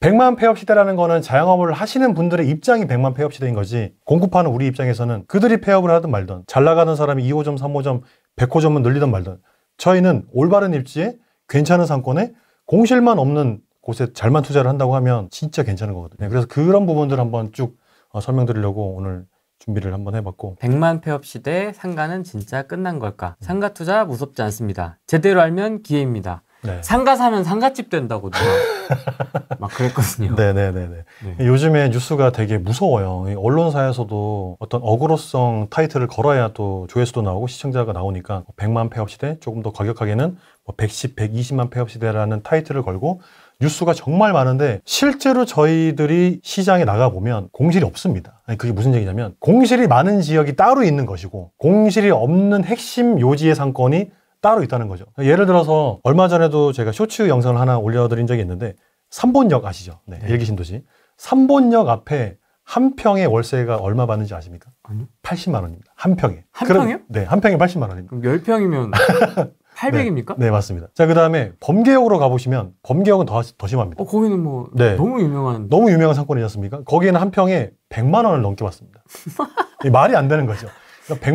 100만 폐업 시대라는 거는 자영업을 하시는 분들의 입장이 100만 폐업 시대인 거지, 공급하는 우리 입장에서는 그들이 폐업을 하든 말든, 잘 나가는 사람이 2호점, 3호점, 100호점은 늘리든 말든, 저희는 올바른 입지에 괜찮은 상권에 공실만 없는 곳에 잘만 투자를 한다고 하면 진짜 괜찮은 거거든요. 그래서 그런 부분들 한번 쭉 설명드리려고 오늘 준비를 한번 해봤고. 100만 폐업 시대 상가는 진짜 끝난 걸까? 상가 투자 무섭지 않습니다. 제대로 알면 기회입니다. 네. 상가 사면 상가집 된다고 누가 막 그랬거든요. 네네네네. 네. 요즘에 뉴스가 되게 무서워요. 언론사에서도 어떤 어그로성 타이틀을 걸어야 또 조회수도 나오고 시청자가 나오니까 100만 폐업 시대, 조금 더 과격하게는 110, 120만 폐업 시대라는 타이틀을 걸고 뉴스가 정말 많은데, 실제로 저희들이 시장에 나가보면 공실이 없습니다. 아니, 그게 무슨 얘기냐면, 공실이 많은 지역이 따로 있는 것이고 공실이 없는 핵심 요지의 상권이 따로 있다는 거죠. 예를 들어서 얼마 전에도 제가 쇼츠 영상을 하나 올려드린 적이 있는데, 삼본역 아시죠? 네, 네. 일기신도시. 삼본역 앞에 한 평의 월세가 얼마 받는지 아십니까? 아니요. 80만 원입니다. 한 평에. 한 평이요? 네, 한 평에 80만 원입니다. 그럼 10평이면 800입니까? 네, 맞습니다. 자, 그 다음에 범계역으로 가보시면, 범계역은 더 심합니다. 거기는 뭐 네. 너무 유명한. 너무 유명한 상권이지 않습니까? 거기에는 한 평에 100만 원을 넘게 받습니다. 말이 안 되는 거죠. 그러니까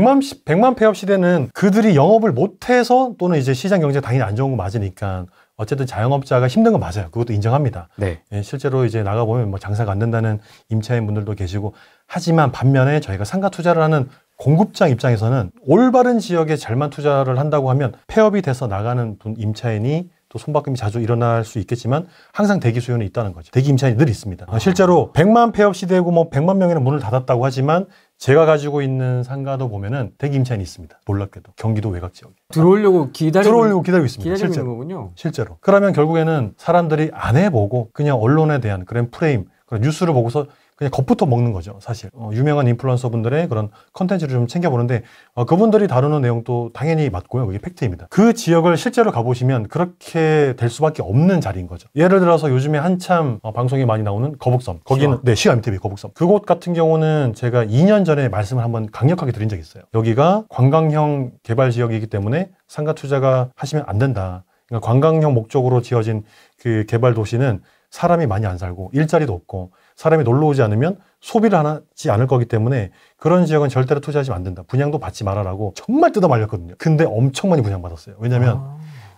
100만 폐업 시대는 그들이 영업을 못해서, 또는 이제 시장 경제가 당연히 안 좋은 거 맞으니까 어쨌든 자영업자가 힘든 건 맞아요. 그것도 인정합니다. 네. 예, 실제로 이제 나가보면 뭐 장사가 안 된다는 임차인 분들도 계시고, 하지만 반면에 저희가 상가 투자를 하는 공급장 입장에서는 올바른 지역에 잘만 투자를 한다고 하면 폐업이 돼서 나가는 분, 임차인이 또 손바꿈이 자주 일어날 수 있겠지만 항상 대기 수요는 있다는 거죠. 대기 임차인이 늘 있습니다. 실제로 100만 폐업 시대고 뭐 100만 명이나 문을 닫았다고 하지만 제가 가지고 있는 상가도 보면은 대기 임차인이 있습니다. 놀랍게도 경기도 외곽 지역에 들어오려고 기다리고 있습니다. 기다리고 실제로. 있는 거군요. 실제로. 그러면 결국에는 사람들이 안 해보고 그냥 언론에 대한 그런 프레임, 그런 뉴스를 보고서 그냥 겁부터 먹는 거죠, 사실. 유명한 인플루언서 분들의 그런 컨텐츠를 좀 챙겨보는데, 그분들이 다루는 내용도 당연히 맞고요. 그게 팩트입니다. 그 지역을 실제로 가보시면 그렇게 될 수밖에 없는 자리인 거죠. 예를 들어서 요즘에 한참 방송에 많이 나오는 거북섬. 거기는, 네, 시가 MTV 거북섬. 그곳 같은 경우는 제가 2년 전에 말씀을 한번 강력하게 드린 적이 있어요. 여기가 관광형 개발 지역이기 때문에 상가 투자가 하시면 안 된다. 그러니까 관광형 목적으로 지어진 그 개발 도시는 사람이 많이 안 살고 일자리도 없고 사람이 놀러 오지 않으면 소비를 하지 않을 거기 때문에 그런 지역은 절대로 투자하시면 안 된다. 분양도 받지 말아라고 정말 뜯어 말렸거든요. 근데 엄청 많이 분양받았어요. 왜냐면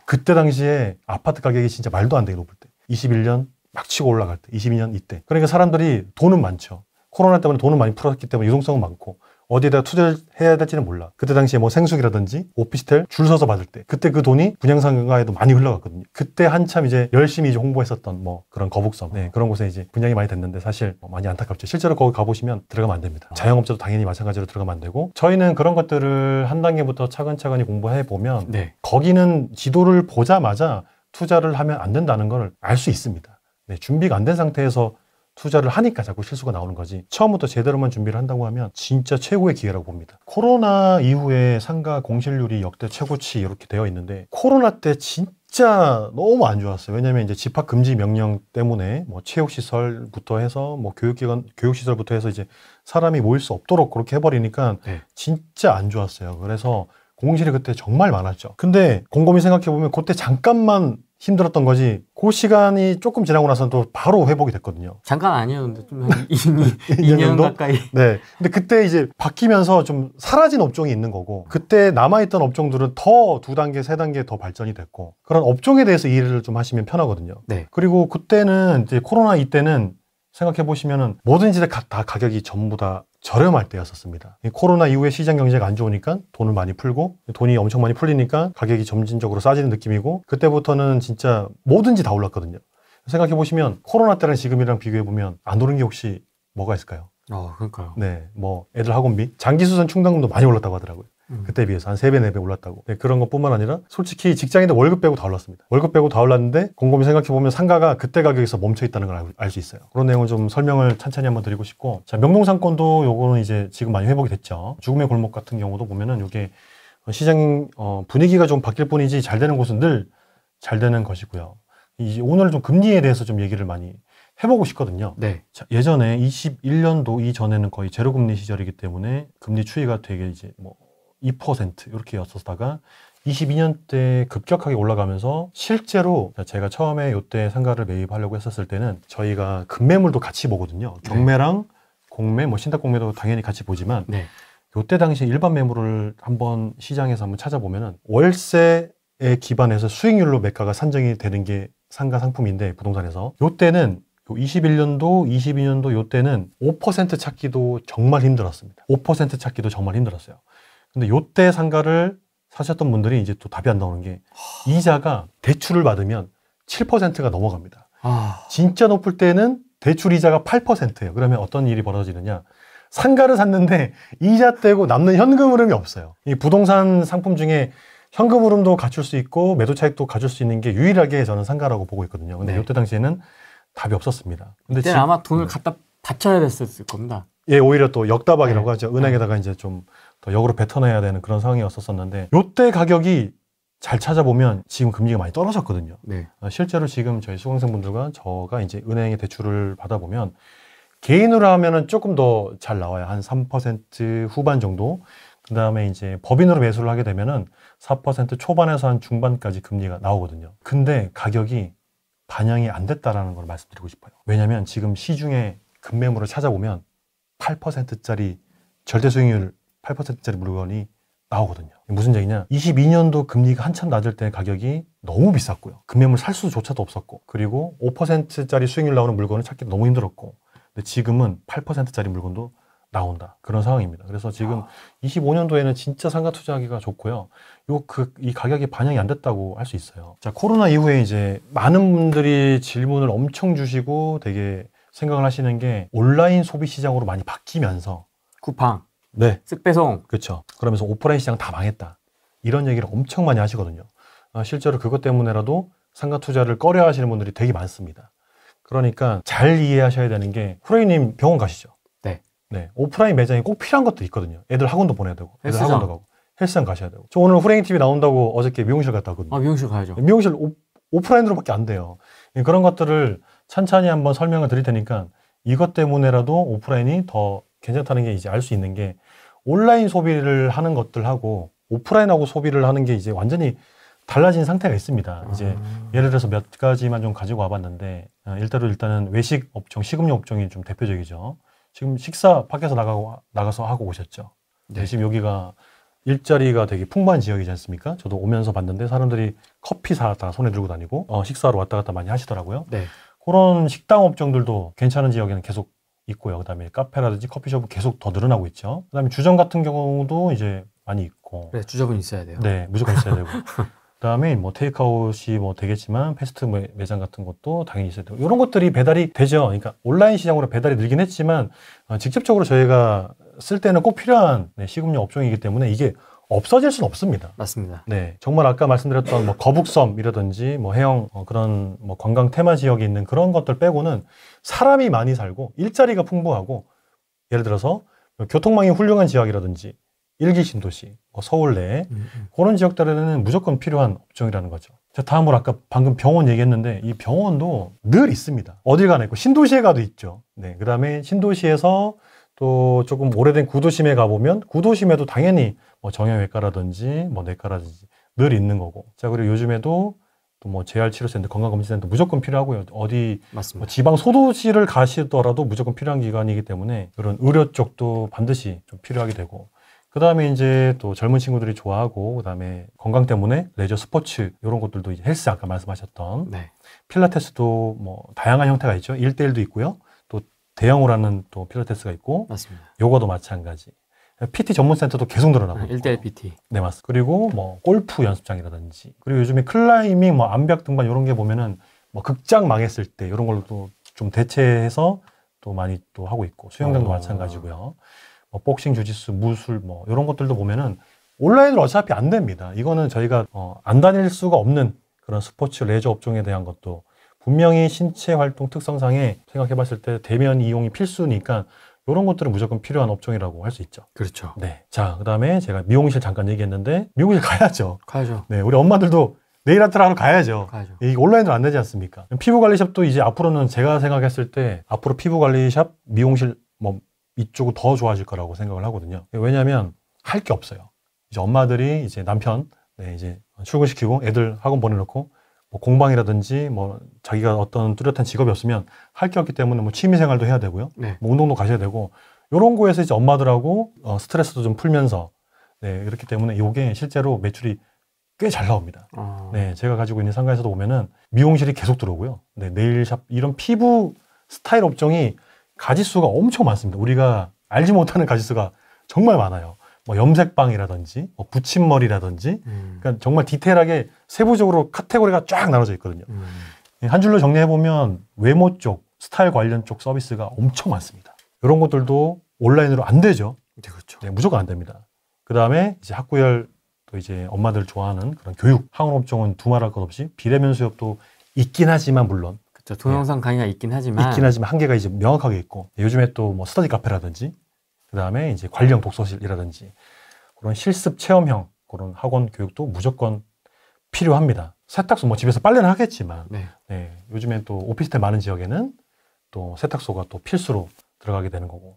그때 당시에 아파트 가격이 진짜 말도 안 되게 높을 때, 21년 막 치고 올라갈 때, 22년 이때. 그러니까 사람들이 돈은 많죠. 코로나 때문에 돈은 많이 풀었기 때문에 유동성은 많고 어디에다 투자를 해야 될지는 몰라. 그때 당시에 뭐 생수기라든지 오피스텔 줄 서서 받을 때, 그때 그 돈이 분양상가에도 많이 흘러갔거든요. 그때 한참 이제 열심히 이제 홍보했었던 뭐 그런 거북섬, 네, 그런 곳에 이제 분양이 많이 됐는데 사실 많이 안타깝죠. 실제로 거기 가보시면 들어가면 안 됩니다. 자영업자도 당연히 마찬가지로 들어가면 안 되고, 저희는 그런 것들을 한 단계부터 차근차근히 공부해 보면 네. 거기는 지도를 보자마자 투자를 하면 안 된다는 걸 알 수 있습니다. 네, 준비가 안 된 상태에서 투자를 하니까 자꾸 실수가 나오는 거지, 처음부터 제대로만 준비를 한다고 하면 진짜 최고의 기회라고 봅니다. 코로나 이후에 상가 공실률이 역대 최고치 이렇게 되어 있는데, 코로나 때 진짜 너무 안 좋았어요. 왜냐면 이제 집합 금지 명령 때문에 뭐 체육시설부터 해서 뭐 교육시설부터 해서 이제 사람이 모일 수 없도록 그렇게 해버리니까 네. 진짜 안 좋았어요. 그래서 공실이 그때 정말 많았죠. 근데 곰곰이 생각해보면 그때 잠깐만 힘들었던 거지, 그 시간이 조금 지나고 나서는 또 바로 회복이 됐거든요. 잠깐 아니었는데 좀 한 2년 가까이. 네. 근데 그때 이제 바뀌면서 좀 사라진 업종이 있는 거고, 그때 남아있던 업종들은 더 2단계, 3단계 더 발전이 됐고, 그런 업종에 대해서 일을 좀 하시면 편하거든요. 네. 그리고 그때는 이제 코로나 이때는 생각해보시면은 뭐든지 다 가격이 전부 다 저렴할 때였었습니다. 코로나 이후에 시장 경제가 안 좋으니까 돈을 많이 풀고, 돈이 엄청 많이 풀리니까 가격이 점진적으로 싸지는 느낌이고, 그때부터는 진짜 뭐든지 다 올랐거든요. 생각해보시면 코로나 때랑 지금이랑 비교해보면 안 오른 게 혹시 뭐가 있을까요? 그러니까요. 네, 뭐 애들 학원비, 장기수선 충당금도 많이 올랐다고 하더라고요. 그때에 비해서 한 3배, 4배 올랐다고. 네, 그런 것뿐만 아니라 솔직히 직장인들 월급 빼고 다 올랐습니다. 월급 빼고 다 올랐는데 곰곰이 생각해보면 상가가 그때 가격에서 멈춰있다는 걸 알 수 있어요. 그런 내용을 좀 설명을 찬찬히 한번 드리고 싶고, 자, 명동상권도 요거는 이제 지금 많이 회복이 됐죠. 죽음의 골목 같은 경우도 보면은 요게 시장 분위기가 좀 바뀔 뿐이지 잘 되는 곳은 늘 잘 되는 것이고요. 오늘 좀 금리에 대해서 좀 얘기를 많이 해보고 싶거든요. 네. 자, 예전에 21년도 이전에는 거의 제로금리 시절이기 때문에 금리 추이가 되게 이제 뭐 2% 이렇게 였었다가 22년대 급격하게 올라가면서 실제로 제가 처음에 이때 상가를 매입하려고 했었을 때는 저희가 급매물도 같이 보거든요. 경매랑 공매, 뭐 신탁공매도 당연히 같이 보지만 네. 이때 당시 일반 매물을 한번 시장에서 한번 찾아보면은 월세에 기반해서 수익률로 매가가 산정이 되는 게 상가 상품인데 부동산에서 이때는 21년도, 22년도 이때는 5% 찾기도 정말 힘들었습니다. 5% 찾기도 정말 힘들었어요. 근데 이때 상가를 사셨던 분들이 이제 또 답이 안 나오는 게 이자가 대출을 받으면 7%가 넘어갑니다. 진짜 높을 때는 대출 이자가 8%예요. 그러면 어떤 일이 벌어지느냐? 상가를 샀는데 이자 떼고 남는 현금 흐름이 없어요. 이 부동산 상품 중에 현금 흐름도 갖출 수 있고 매도 차익도 가질 수 있는 게 유일하게 저는 상가라고 보고 있거든요. 근데 이때 당시에는 답이 없었습니다. 근데 그때는 아마 돈을 갖다 바쳐야 됐을 겁니다. 예, 오히려 또 역다박이라고 하죠. 은행에다가 이제 좀 더 역으로 뱉어내야 되는 그런 상황이었었는데 요때 가격이 잘 찾아보면 지금 금리가 많이 떨어졌거든요. 네. 실제로 지금 저희 수강생분들과 저가 이제 은행에 대출을 받아보면 개인으로 하면은 조금 더 잘 나와요. 한 3% 후반 정도. 그 다음에 이제 법인으로 매수를 하게 되면은 4% 초반에서 한 중반까지 금리가 나오거든요. 근데 가격이 반영이 안 됐다라는 걸 말씀드리고 싶어요. 왜냐면 지금 시중에 급매물을 찾아보면 8%짜리 절대 수익률 8%짜리 물건이 나오거든요. 무슨 얘기냐? 22년도 금리가 한참 낮을 때 가격이 너무 비쌌고요. 급매물 살 수조차도 없었고, 그리고 5%짜리 수익률 나오는 물건을 찾기 너무 힘들었고, 근데 지금은 8%짜리 물건도 나온다. 그런 상황입니다. 그래서 지금 25년도에는 진짜 상가 투자하기가 좋고요. 이 가격이 반영이 안 됐다고 할 수 있어요. 자, 코로나 이후에 이제 많은 분들이 질문을 엄청 주시고 되게 생각을 하시는 게 온라인 소비 시장으로 많이 바뀌면서 쿠팡, 네, 쓱배송, 그렇죠. 그러면서 오프라인 시장 다 망했다. 이런 얘기를 엄청 많이 하시거든요. 실제로 그것 때문에라도 상가 투자를 꺼려 하시는 분들이 되게 많습니다. 그러니까 잘 이해하셔야 되는 게 후레이님 병원 가시죠. 네, 오프라인 매장이 꼭 필요한 것도 있거든요. 애들 학원도 보내야 되고, 애들 학원도 가고, 헬스장 가셔야 되고. 저 오늘 후레인 TV 나온다고 어저께 미용실 갔다 왔거든요. 미용실 가야죠. 미용실 오프라인으로밖에 안 돼요. 그런 것들을 찬찬히 한번 설명을 드릴 테니까 이것 때문에라도 오프라인이 더 괜찮다는 게 이제 알 수 있는 게 온라인 소비를 하는 것들하고 오프라인하고 소비를 하는 게 이제 완전히 달라진 상태가 있습니다. 이제 예를 들어서 몇 가지만 좀 가지고 와봤는데 일단은 외식 업종, 식음료 업종이 좀 대표적이죠. 지금 식사 밖에서 나가서 하고 오셨죠. 네. 지금 여기가 일자리가 되게 풍부한 지역이지 않습니까? 저도 오면서 봤는데 사람들이 커피 사다 손에 들고 다니고 식사하러 왔다 갔다 많이 하시더라고요. 네. 그런 식당 업종들도 괜찮은 지역에는 계속 있고요. 그다음에 카페라든지 커피숍은 계속 더 늘어나고 있죠. 그다음에 주점 같은 경우도 이제 많이 있고. 네, 주점은 있어야 돼요. 네, 무조건 있어야 되고. 그다음에 뭐 테이크아웃이 뭐 되겠지만 패스트 매장 같은 것도 당연히 있어야 되고 이런 것들이 배달이 되죠. 그러니까 온라인 시장으로 배달이 늘긴 했지만 직접적으로 저희가 쓸 때는 꼭 필요한 식음료 업종이기 때문에 이게 없어질 수는 없습니다. 맞습니다. 네, 정말 아까 말씀드렸던 뭐 거북섬이라든지 뭐 해영 그런 뭐 관광 테마 지역에 있는 그런 것들 빼고는 사람이 많이 살고 일자리가 풍부하고 예를 들어서 교통망이 훌륭한 지역이라든지 일기 신도시, 서울 내 그런 지역들에는 무조건 필요한 업종이라는 거죠. 자, 다음으로 아까 방금 병원 얘기했는데 이 병원도 늘 있습니다. 어딜 가나 있고 신도시에 가도 있죠. 네, 그다음에 신도시에서 또 조금 오래된 구도심에 가보면 구도심에도 당연히 뭐 정형외과라든지 뭐 내과라든지 늘 있는 거고. 자, 그리고 요즘에도 또 뭐 재활치료센터, 건강검진센터 무조건 필요하고요. 어디 뭐 지방 소도시를 가시더라도 무조건 필요한 기관이기 때문에 그런 의료 쪽도 반드시 좀 필요하게 되고. 그 다음에 이제 또 젊은 친구들이 좋아하고, 그 다음에 건강 때문에 레저 스포츠, 이런 것들도 이제 헬스 아까 말씀하셨던 필라테스도 뭐 다양한 형태가 있죠. 1대1도 있고요. 또 대형으로 하는 또 필라테스가 있고, 맞습니다. 요거도 마찬가지. PT 전문센터도 계속 늘어나고 있고. 1대1 PT. 네, 맞습니다. 그리고 뭐 골프 연습장이라든지, 그리고 요즘에 클라이밍, 뭐 암벽 등반 이런 게 보면은 뭐 극장 망했을 때 이런 걸로 또 좀 대체해서 또 많이 또 하고 있고, 수영장도 마찬가지고요. 뭐 복싱, 주짓수, 무술 뭐 이런 것들도 보면은 온라인으로 어차피 안 됩니다. 이거는 저희가 안 다닐 수가 없는 그런 스포츠 레저 업종에 대한 것도 분명히 신체 활동 특성상에 생각해 봤을 때 대면 이용이 필수니까 이런 것들은 무조건 필요한 업종이라고 할 수 있죠. 그렇죠. 네. 자, 그다음에 제가 미용실 잠깐 얘기했는데 미용실 가야죠. 가야죠. 네, 우리 엄마들도 네일 아트를 하러 가야죠. 이게 온라인으로 안 되지 않습니까? 피부 관리샵도 이제 앞으로는 제가 생각했을 때 앞으로 피부 관리샵, 미용실 뭐 이쪽은 더 좋아질 거라고 생각을 하거든요. 왜냐하면 할 게 없어요. 이제 엄마들이 이제 남편 네, 이제 출근시키고 애들 학원 보내놓고 뭐 공방이라든지 뭐 자기가 어떤 뚜렷한 직업이 없으면 할 게 없기 때문에 뭐 취미생활도 해야 되고요. 네. 뭐 운동도 가셔야 되고 이런 거에서 이제 엄마들하고 스트레스도 좀 풀면서 네, 그렇기 때문에 이게 실제로 매출이 꽤 잘 나옵니다. 네, 제가 가지고 있는 상가에서도 보면은 미용실이 계속 들어오고요. 네, 네일샵 이런 피부 스타일 업종이 가짓수가 엄청 많습니다. 우리가 알지 못하는 가짓수가 정말 많아요. 뭐 염색방이라든지 뭐 붙임머리라든지 그러니까 정말 디테일하게 세부적으로 카테고리가 쫙 나눠져 있거든요. 한 줄로 정리해보면 외모 쪽, 스타일 관련 쪽 서비스가 엄청 많습니다. 이런 것들도 온라인으로 안 되죠. 네, 그렇죠. 네, 무조건 안 됩니다. 그 다음에 이제 학구열 또 이제 엄마들 좋아하는 그런 교육, 학원업종은 두말할 것 없이 비대면 수업도 있긴 하지만 물론 그렇죠. 동영상 강의가 있긴 하지만 한계가 이제 명확하게 있고 요즘에 또 뭐 스터디 카페라든지 그 다음에 이제 관리형 독서실이라든지 그런 실습 체험형 그런 학원 교육도 무조건 필요합니다. 세탁소 뭐 집에서 빨래는 하겠지만 네. 네, 요즘엔 또 오피스텔 많은 지역에는 또 세탁소가 또 필수로 들어가게 되는 거고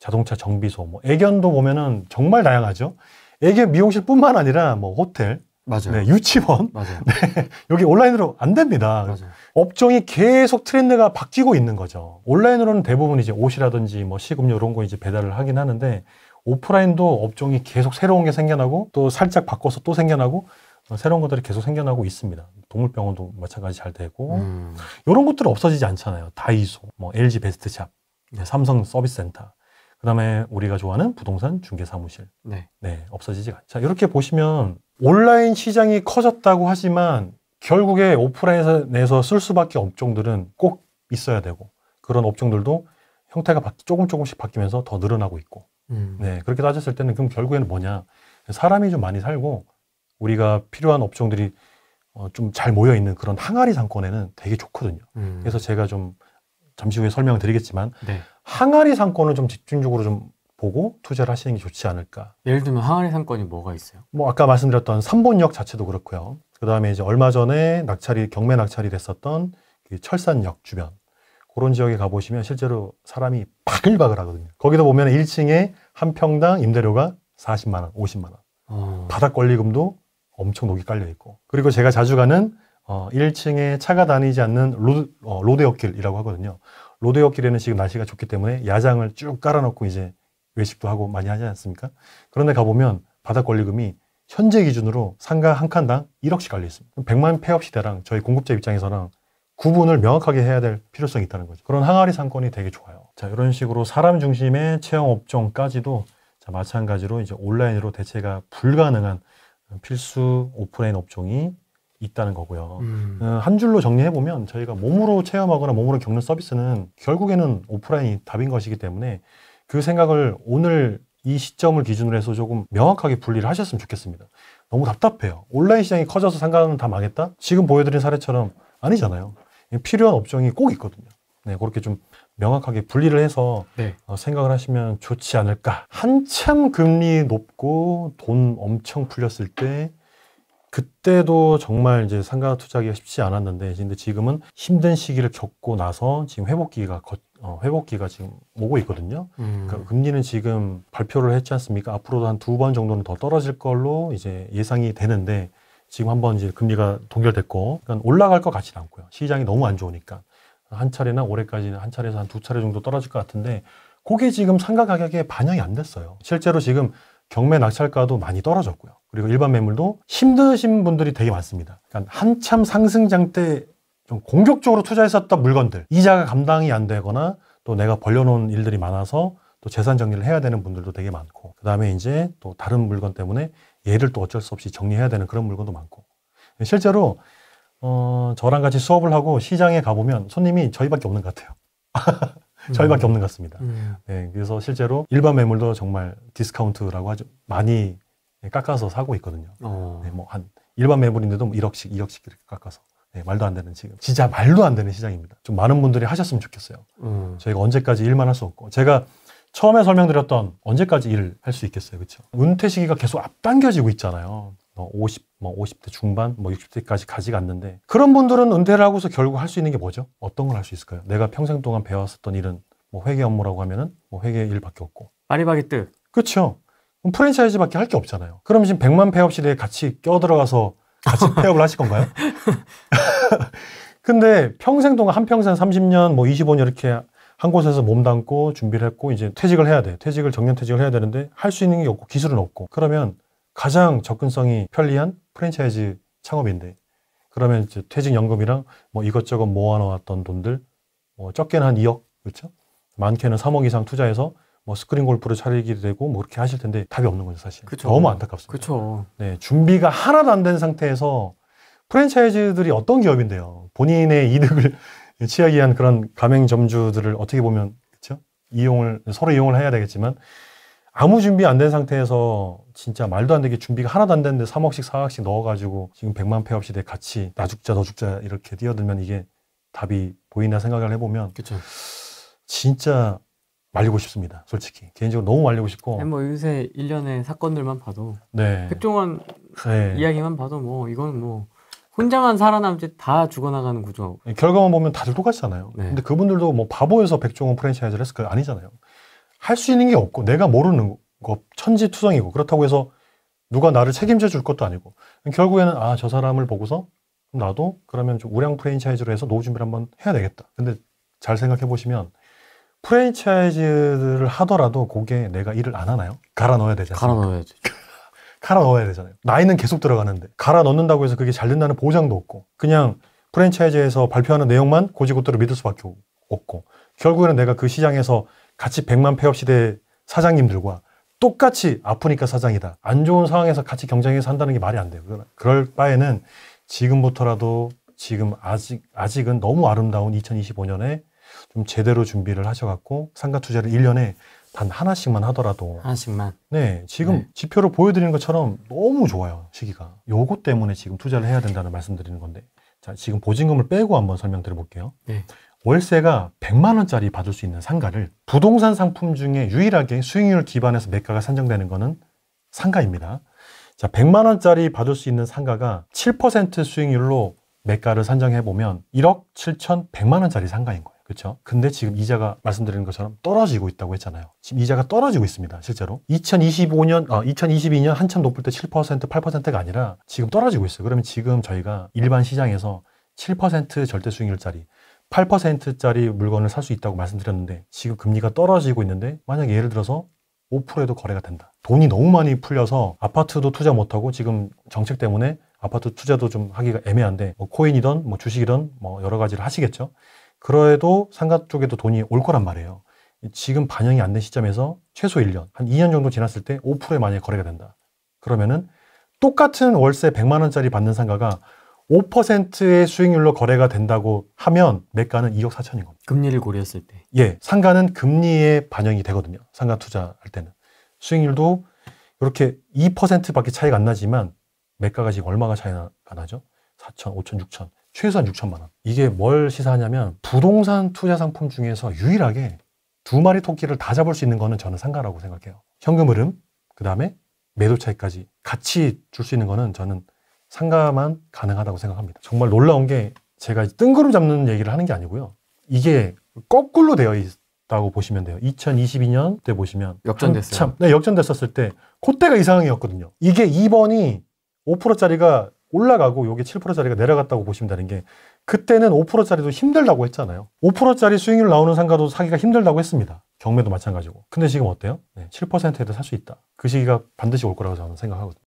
자동차 정비소 뭐 애견도 보면은 정말 다양하죠. 애견 미용실뿐만 아니라 뭐 호텔, 맞아요. 네, 유치원, 맞아요. 네, 여기 온라인으로 안 됩니다. 맞아요. 업종이 계속 트렌드가 바뀌고 있는 거죠. 온라인으로는 대부분 이제 옷이라든지 뭐 식음료 이런 거 이제 배달을 하긴 하는데 오프라인도 업종이 계속 새로운 게 생겨나고 또 살짝 바꿔서 또 생겨나고 새로운 것들이 계속 생겨나고 있습니다. 동물병원도 마찬가지 잘 되고 이런 것들은 없어지지 않잖아요. 다이소, 뭐 LG 베스트샵, 삼성 서비스센터. 그다음에 우리가 좋아하는 부동산 중개사무실. 네. 네, 없어지지 않죠. 자, 이렇게 보시면 온라인 시장이 커졌다고 하지만 결국에 오프라인에서 쓸 수밖에 업종들은 꼭 있어야 되고 그런 업종들도 형태가 조금씩 바뀌면서 더 늘어나고 있고 네, 그렇게 따졌을 때는 그럼 결국에는 뭐냐 사람이 좀 많이 살고 우리가 필요한 업종들이 좀 잘 모여있는 그런 항아리 상권에는 되게 좋거든요. 그래서 제가 좀 잠시 후에 설명을 드리겠지만 네. 항아리 상권을 좀 집중적으로 좀 보고 투자를 하시는 게 좋지 않을까. 예를 들면 항아리 상권이 뭐가 있어요? 뭐 아까 말씀드렸던 삼본역 자체도 그렇고요. 그 다음에 이제 얼마 전에 경매 낙찰이 됐었던 그 철산역 주변 그런 지역에 가보시면 실제로 사람이 바글바글 하거든요. 거기도 보면 1층에 한 평당 임대료가 40만 원, 50만 원. 바닥 권리금도 엄청 녹이 깔려 있고. 그리고 제가 자주 가는 1층에 차가 다니지 않는 로데오길이라고 하거든요. 로데오길에는 지금 날씨가 좋기 때문에 야장을 쭉 깔아놓고 이제 외식도 하고 많이 하지 않습니까? 그런데 가보면 바닥 권리금이 현재 기준으로 상가 한 칸당 1억씩 깔려 있습니다. 100만 폐업 시대랑 저희 공급자 입장에서는 구분을 명확하게 해야 될 필요성이 있다는 거죠. 그런 항아리 상권이 되게 좋아요. 자, 이런 식으로 사람 중심의 체험 업종까지도 자, 마찬가지로 이제 온라인으로 대체가 불가능한 필수 오프라인 업종이 있다는 거고요. 한 줄로 정리해보면 저희가 몸으로 체험하거나 몸으로 겪는 서비스는 결국에는 오프라인이 답인 것이기 때문에 그 생각을 오늘 이 시점을 기준으로 해서 조금 명확하게 분리를 하셨으면 좋겠습니다. 너무 답답해요. 온라인 시장이 커져서 상가는 다 망했다? 지금 보여드린 사례처럼 아니잖아요. 필요한 업종이 꼭 있거든요. 네, 그렇게 좀 명확하게 분리를 해서 네. 생각을 하시면 좋지 않을까. 한참 금리 높고 돈 엄청 풀렸을 때 그때도 정말 이제 상가 투자하기가 쉽지 않았는데 근데 지금은 힘든 시기를 겪고 나서 지금 회복기가 지금 오고 있거든요. 그러니까 금리는 지금 발표를 했지 않습니까? 앞으로도 한 2번 정도는 더 떨어질 걸로 이제 예상이 되는데 지금 한번 이제 금리가 동결됐고 그러니까 올라갈 것 같지는 않고요. 시장이 너무 안 좋으니까 한 차례나 올해까지는 한 차례에서 한 2차례 정도 떨어질 것 같은데 그게 지금 상가 가격에 반영이 안 됐어요. 실제로 지금 경매 낙찰가도 많이 떨어졌고요. 그리고 일반 매물도 힘드신 분들이 되게 많습니다. 그러니까 한참 상승장 때 좀 공격적으로 투자했었던 물건들, 이자가 감당이 안 되거나 또 내가 벌려놓은 일들이 많아서 또 재산 정리를 해야 되는 분들도 되게 많고, 그 다음에 이제 또 다른 물건 때문에 얘를 또 어쩔 수 없이 정리해야 되는 그런 물건도 많고, 실제로 저랑 같이 수업을 하고 시장에 가보면 손님이 저희밖에 없는 것 같아요. 저희밖에 없는 것 같습니다. 네, 그래서 실제로 일반 매물도 정말 디스카운트라고 하죠. 많이 깎아서 사고 있거든요. 네, 뭐 한 일반 매물인데도 1억씩, 2억씩 이렇게 깎아서. 네, 말도 안 되는 지금. 진짜 말도 안 되는 시장입니다. 좀 많은 분들이 하셨으면 좋겠어요. 저희가 언제까지 일만 할 수 없고. 제가 처음에 설명드렸던 언제까지 일을 할 수 있겠어요. 그렇죠? 은퇴 시기가 계속 앞당겨지고 있잖아요. 50대 중반, 60대까지 가지가 않는데 그런 분들은 은퇴를 하고서 결국 할 수 있는 게 뭐죠? 어떤 걸 할 수 있을까요? 내가 평생 동안 배웠었던 일은 뭐 회계 업무라고 하면은 뭐 회계 일밖에 없고. 파리바게뜨. 그렇죠. 그럼 프랜차이즈밖에 할 게 없잖아요. 그럼 지금 100만 폐업 시대에 같이 껴들어가서 같이 폐업을 하실 건가요? 근데 평생 동안 한평생 30년, 뭐 25년 이렇게 한 곳에서 몸담고 준비를 했고 이제 퇴직을 해야 돼. 정년퇴직을 해야 되는데 할 수 있는 게 없고 기술은 없고 그러면 가장 접근성이 편리한 프랜차이즈 창업인데 그러면 이제 퇴직연금이랑 뭐 이것저것 모아놓았던 돈들 뭐 적게는 한 2억 그렇죠? 많게는 3억 이상 투자해서 뭐 스크린 골프를 차리게 되고 뭐 그렇게 하실 텐데 답이 없는 거죠 사실. 그쵸. 너무 안타깝습니다. 그렇죠. 네, 준비가 하나도 안 된 상태에서 프랜차이즈들이 어떤 기업인데요? 본인의 이득을 취하기 위한 그런 가맹점주들을 어떻게 보면 그렇죠? 서로 이용을 해야 되겠지만 아무 준비 안 된 상태에서 진짜 말도 안 되게 준비가 하나도 안 됐는데 3억씩 4억씩 넣어가지고 지금 100만 폐업 시대에 같이 나 죽자 너 죽자 이렇게 뛰어들면 이게 답이 보이나 생각을 해보면 그렇죠. 진짜 말리고 싶습니다. 솔직히 개인적으로 너무 말리고 싶고. 뭐 요새 일련의 사건들만 봐도 네. 백종원 네. 이야기만 봐도 뭐 이건 뭐 혼자만 살아남지 다 죽어나가는 구조. 결과만 보면 다들 똑같잖아요. 네. 근데 그분들도 뭐 바보여서 백종원 프랜차이즈를 했을까요? 아니잖아요. 할 수 있는 게 없고 내가 모르는 거 천지투성이고 그렇다고 해서 누가 나를 책임져 줄 것도 아니고 결국에는 아, 저 사람을 보고서 나도 그러면 좀 우량 프랜차이즈로 해서 노후 준비를 한번 해야 되겠다. 근데 잘 생각해 보시면 프랜차이즈를 하더라도 거기에 내가 일을 안 하나요? 갈아 넣어야 되지 않습니까? 갈아 넣어야죠. 갈아 넣어야 되잖아요. 나이는 계속 들어가는데 갈아 넣는다고 해서 그게 잘 된다는 보장도 없고 그냥 프랜차이즈에서 발표하는 내용만 고지고대로 믿을 수밖에 없고 결국에는 내가 그 시장에서 같이 100만 폐업 시대 사장님들과 똑같이 아프니까 사장이다. 안 좋은 상황에서 같이 경쟁해서 한다는 게 말이 안 돼요. 그럴 바에는 지금부터라도 지금 아직은 너무 아름다운 2025년에 좀 제대로 준비를 하셔갖고 상가 투자를 1년에 단 하나씩만 하더라도 하나씩만. 네, 지금 지표를 보여드리는 것처럼 너무 좋아요, 시기가. 요거 때문에 지금 투자를 해야 된다는 말씀드리는 건데 자, 지금 보증금을 빼고 한번 설명드려 볼게요. 네. 월세가 100만 원짜리 받을 수 있는 상가를 부동산 상품 중에 유일하게 수익률 기반해서 매가가 산정되는 거는 상가입니다. 자, 100만 원짜리 받을 수 있는 상가가 7% 수익률로 매가를 산정해 보면 1억 7,100만 원짜리 상가인 거예요. 그렇죠? 근데 지금 이자가 말씀드린 것처럼 떨어지고 있다고 했잖아요. 지금 이자가 떨어지고 있습니다. 실제로. 2022년 한참 높을 때 7%, 8%가 아니라 지금 떨어지고 있어요. 그러면 지금 저희가 일반 시장에서 7% 절대 수익률짜리 8%짜리 물건을 살 수 있다고 말씀드렸는데 지금 금리가 떨어지고 있는데 만약에 예를 들어서 5%에도 거래가 된다. 돈이 너무 많이 풀려서 아파트도 투자 못하고 지금 정책 때문에 아파트 투자도 좀 하기가 애매한데 뭐 코인이든 뭐 주식이든 뭐 여러 가지를 하시겠죠. 그래도 상가 쪽에도 돈이 올 거란 말이에요. 지금 반영이 안 된 시점에서 최소 1년, 한 2년 정도 지났을 때 5%에 만약에 거래가 된다. 그러면은 똑같은 월세 100만 원짜리 받는 상가가 5%의 수익률로 거래가 된다고 하면 매가는 2억 4천인 겁니다. 금리를 고려했을 때. 예, 상가는 금리에 반영이 되거든요. 상가 투자할 때는. 수익률도 이렇게 2%밖에 차이가 안 나지만 매가가 지금 얼마가 차이가 나죠? 4천, 5천, 6천. 최소한 6천만 원. 이게 뭘 시사하냐면 부동산 투자 상품 중에서 유일하게 두 마리 토끼를 다 잡을 수 있는 거는 저는 상가라고 생각해요. 현금 흐름, 그 다음에 매도 차익까지 같이 줄 수 있는 거는 저는 상가만 가능하다고 생각합니다. 정말 놀라운 게 제가 뜬구름 잡는 얘기를 하는 게 아니고요. 이게 거꾸로 되어 있다고 보시면 돼요. 2022년 때 보시면 역전됐어요. 네, 역전됐었을 때 그때가 이 상황이었거든요. 이게 2번이 5%짜리가 올라가고 이게 7%짜리가 내려갔다고 보시면 되는 게 그때는 5%짜리도 힘들다고 했잖아요. 5%짜리 수익률 나오는 상가도 사기가 힘들다고 했습니다. 경매도 마찬가지고. 근데 지금 어때요? 네, 7%에도 살 수 있다. 그 시기가 반드시 올 거라고 저는 생각하거든요.